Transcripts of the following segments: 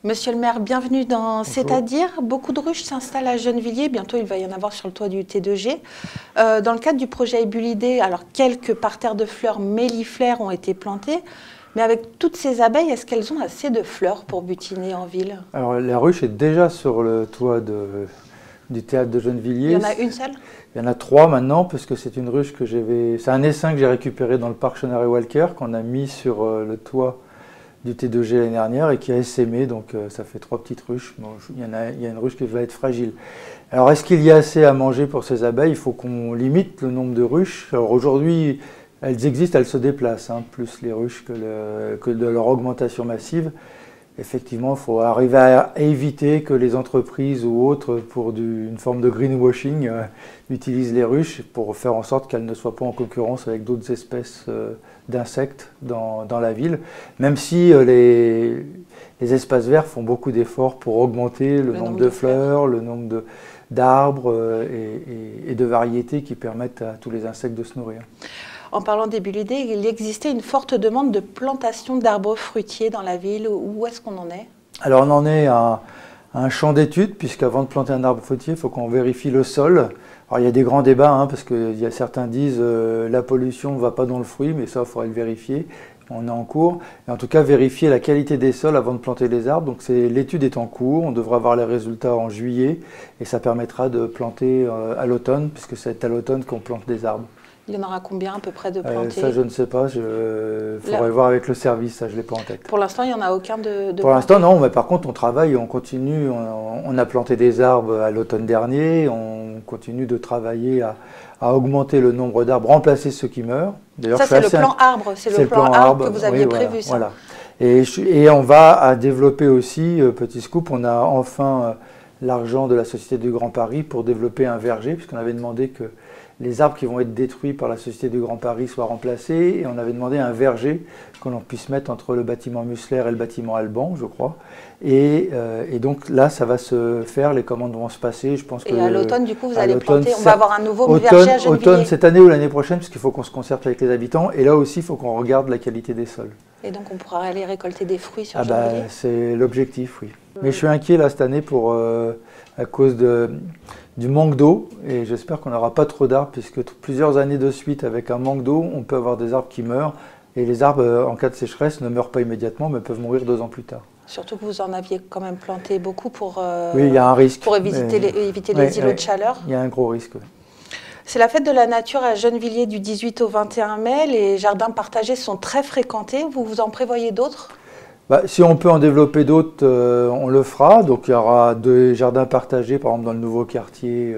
Monsieur le maire, bienvenue dans C'est-à-dire. Beaucoup de ruches s'installent à Gennevilliers. Bientôt, il va y en avoir sur le toit du T2G. Dans le cadre du projet Ébulidé, alors quelques parterres de fleurs mellifères ont été plantés. Mais avec toutes ces abeilles, est-ce qu'elles ont assez de fleurs pour butiner en ville? Alors la ruche est déjà sur le toit du théâtre de Gennevilliers. Il y en a une seule? Il y en a 3 maintenant, parce que c'est une ruche que c'est un essaim que j'ai récupéré dans le parc Chenery-Walker, qu'on a mis sur le toit du T2G l'année dernière et qui a essaimé, donc ça fait 3 petites ruches. Bon, il y a une ruche qui va être fragile. Alors est-ce qu'il y a assez à manger pour ces abeilles? Il faut qu'on limite le nombre de ruches. Alors aujourd'hui, elles existent, elles se déplacent, hein, plus les ruches que de leur augmentation massive. Effectivement, il faut arriver à éviter que les entreprises ou autres, pour une forme de greenwashing, utilisent les ruches pour faire en sorte qu'elles ne soient pas en concurrence avec d'autres espèces d'insectes dans la ville. Même si les espaces verts font beaucoup d'efforts pour augmenter le nombre de fleurs, le nombre d'arbres et de variétés qui permettent à tous les insectes de se nourrir. En parlant d'Ébulidé, il existait une forte demande de plantation d'arbres fruitiers dans la ville. Où est-ce qu'on en est? Alors on en est à un champ d'étude, puisqu'avant de planter un arbre fruitier, il faut qu'on vérifie le sol. Alors il y a des grands débats, hein, parce que certains disent la pollution ne va pas dans le fruit, mais ça il faudrait le vérifier. On est en cours. Et en tout cas, vérifier la qualité des sols avant de planter les arbres. Donc l'étude est en cours, on devrait avoir les résultats en juillet, et ça permettra de planter à l'automne, puisque c'est à l'automne qu'on plante des arbres. Il y en aura combien à peu près de plantés? Ça, je ne sais pas. Il faudrait voir avec le service, ça, je ne l'ai pas en tête. Pour l'instant, il n'y en a aucun de Pour l'instant, non. Mais par contre, on travaille, on continue. On a planté des arbres à l'automne dernier. On continue de travailler à augmenter le nombre d'arbres, remplacer ceux qui meurent. Ça, c'est le plan arbre. C'est le plan arbre que vous aviez prévu, ça. Voilà. Et on va développer aussi, petit scoop, on a enfin l'argent de la Société du Grand Paris pour développer un verger, puisqu'on avait demandé que les arbres qui vont être détruits par la Société du Grand Paris soient remplacés, et on avait demandé un verger que l'on puisse mettre entre le bâtiment Musler et le bâtiment Alban, je crois. Et donc là, ça va se faire, les commandes vont se passer. Je pense et à l'automne, du coup, vous allez planter, on va avoir un nouveau verger à Gennevilliers. Automne cette année ou l'année prochaine, parce qu'il faut qu'on se concerte avec les habitants, et là aussi, il faut qu'on regarde la qualité des sols. Et donc on pourra aller récolter des fruits sur Gennevilliers? C'est l'objectif, oui. Mais je suis inquiet là cette année à cause du manque d'eau, et j'espère qu'on n'aura pas trop d'arbres, puisque plusieurs années de suite avec un manque d'eau, on peut avoir des arbres qui meurent, et les arbres en cas de sécheresse ne meurent pas immédiatement, mais peuvent mourir 2 ans plus tard. Surtout que vous en aviez quand même planté beaucoup pour, oui, il y a un risque, pour éviter les îlots de chaleur. Il y a un gros risque. Oui. C'est la fête de la nature à Gennevilliers du 18 au 21 mai. Les jardins partagés sont très fréquentés. Vous en prévoyez d'autres? Si on peut en développer d'autres, on le fera. Donc il y aura 2 jardins partagés, par exemple dans le nouveau quartier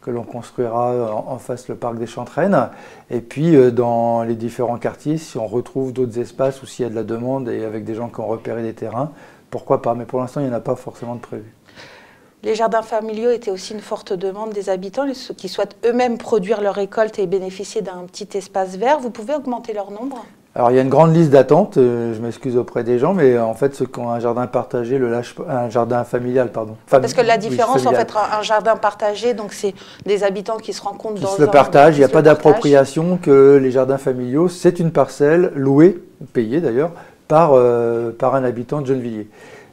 que l'on construira en face le parc des Chantraines. Et puis dans les différents quartiers, si on retrouve d'autres espaces ou s'il y a de la demande et avec des gens qui ont repéré des terrains, pourquoi pas. Mais pour l'instant, il n'y en a pas forcément de prévu. Les jardins familiaux étaient aussi une forte demande des habitants qui souhaitent eux-mêmes produire leur récolte et bénéficier d'un petit espace vert. Vous pouvez augmenter leur nombre? Alors il y a une grande liste d'attente, je m'excuse auprès des gens, mais en fait ceux qui ont un jardin partagé, un jardin familial, pardon. Parce que la différence, en fait, un jardin partagé, donc c'est des habitants qui se rencontrent dans le partage, il n'y a pas d'appropriation, que les jardins familiaux, c'est une parcelle louée, payée d'ailleurs, par un habitant de Gennevilliers.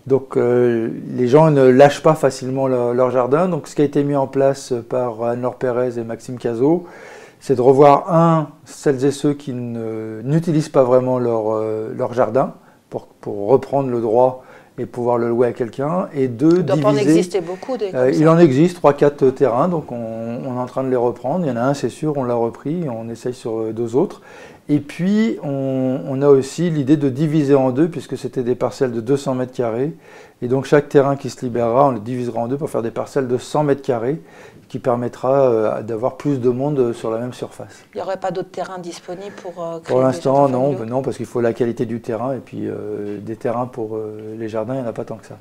Donc les gens ne lâchent pas facilement leur jardin. Donc ce qui a été mis en place par Anne-Laure Pérez et Maxime Cazot, c'est de revoir, celles et ceux qui n'utilisent pas vraiment leur jardin pour reprendre le droit et pouvoir le louer à quelqu'un, et 2, diviser. Il doit en exister beaucoup. Il en existe 3-4 terrains, donc on est en train de les reprendre. Il y en a un, c'est sûr, on l'a repris, on essaye sur 2 autres. Et puis, on a aussi l'idée de diviser en 2, puisque c'était des parcelles de 200 mètres carrés. Et donc, chaque terrain qui se libérera, on le divisera en 2 pour faire des parcelles de 100 mètres carrés, qui permettra d'avoir plus de monde sur la même surface. Il n'y aurait pas d'autres terrains disponibles pour créer Pour l'instant, non, parce qu'il faut la qualité du terrain, et puis des terrains pour les jardins, il n'y en a pas tant que ça.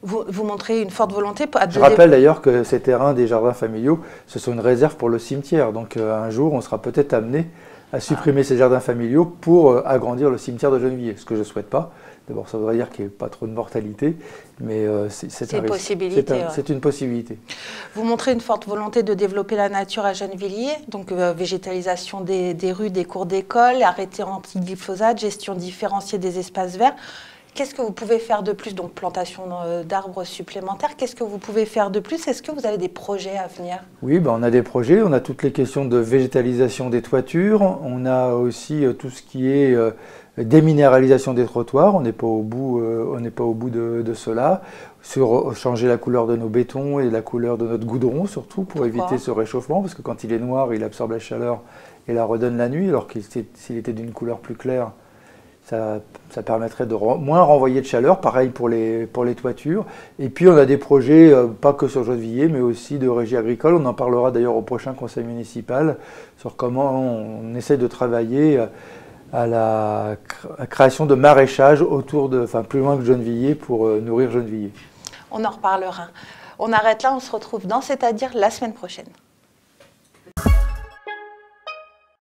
Vous montrez une forte volonté. Je rappelle d'ailleurs que ces terrains des jardins familiaux, ce sont une réserve pour le cimetière. Donc un jour, on sera peut-être amené à supprimer ces jardins familiaux pour agrandir le cimetière de Gennevilliers, ce que je ne souhaite pas. D'abord, ça voudrait dire qu'il n'y ait pas trop de mortalité, mais c'est une possibilité. C'est une possibilité. Vous montrez une forte volonté de développer la nature à Gennevilliers, donc végétalisation des rues, des cours d'école, arrêté anti-glyphosate, gestion différenciée des espaces verts. Qu'est-ce que vous pouvez faire de plus? Donc plantation d'arbres supplémentaires, qu'est-ce que vous pouvez faire de plus? Est-ce que vous avez des projets à venir? Oui, on a des projets, on a toutes les questions de végétalisation des toitures, on a aussi tout ce qui est déminéralisation des trottoirs, on n'est pas au bout, de cela, sur changer la couleur de nos bétons et la couleur de notre goudron surtout pour éviter ce réchauffement, parce que quand il est noir, il absorbe la chaleur et la redonne la nuit, alors que s'il était d'une couleur plus claire, ça permettrait de moins renvoyer de chaleur, pareil pour les toitures. Et puis on a des projets, pas que sur Gennevilliers, mais aussi de régie agricole. On en parlera d'ailleurs au prochain conseil municipal, sur comment on essaie de travailler à la création de maraîchage autour plus loin que Gennevilliers pour nourrir Gennevilliers. On en reparlera. On arrête là, on se retrouve dans C'est-à-dire la semaine prochaine.